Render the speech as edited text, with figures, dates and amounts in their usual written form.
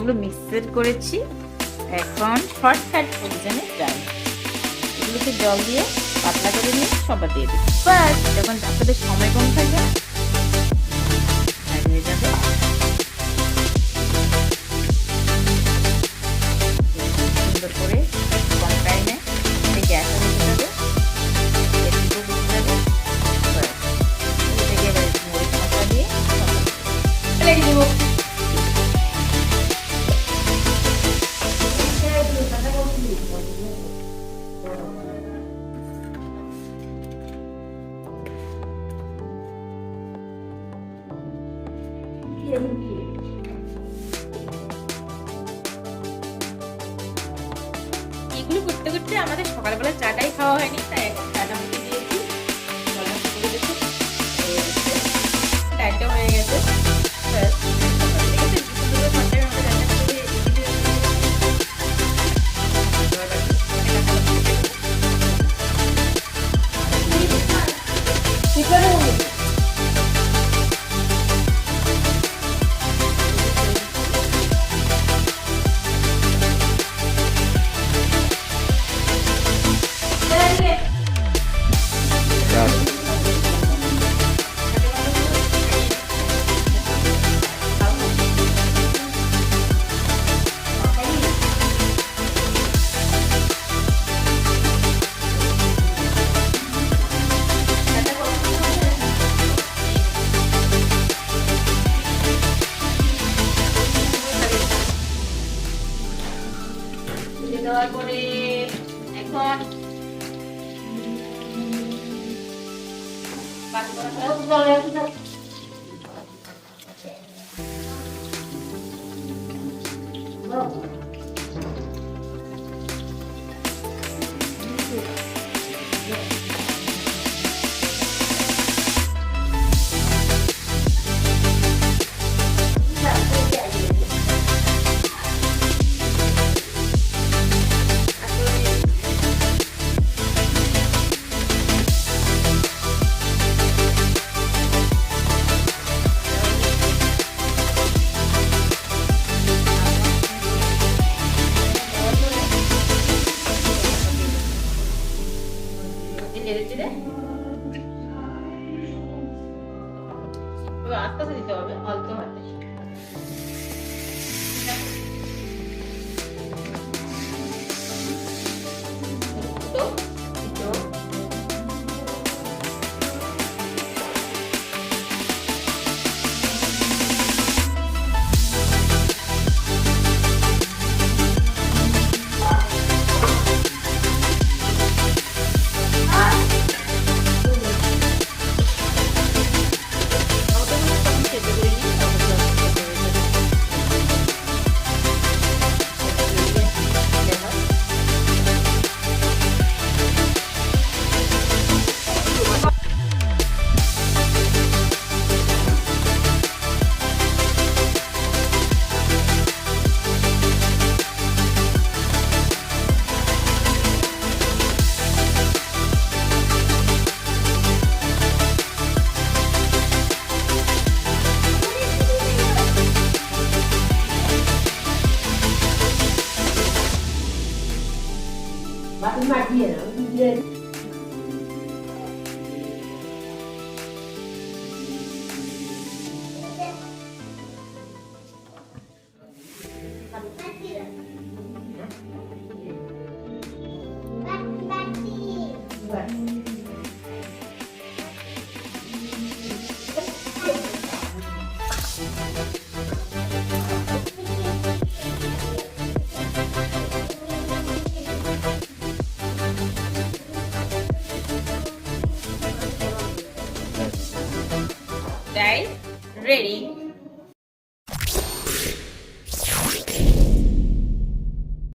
এগুলো মিক্সড করেছি। এখন শর্টকাট পজিশনে ডাল, এগুলোকে জল দিয়ে পাতলা করে নিয়ে সবার দিয়ে দিচ্ছি। বাস যখন আপনাদের সময় কম থাকবে হয়ে যাবে। সুন্দর করে কম টাইমে গ্যাস হয়ে যাবে, এদিকেও বুঝে যাবে। এদিকে এবার মরিচ মশলা দিয়ে লেগে দেবো। এগুলো করতে করতে আমাদের সকালবেলা চাটাই খাওয়া হয়নি, তাই এখন চাটা মুখে দিয়েছি। ডালটা হয়ে গেছে। দেওয়ার পরে এখন আস্তে আস্তে দিতে হবে, অল্প হাতে। Right? Ready?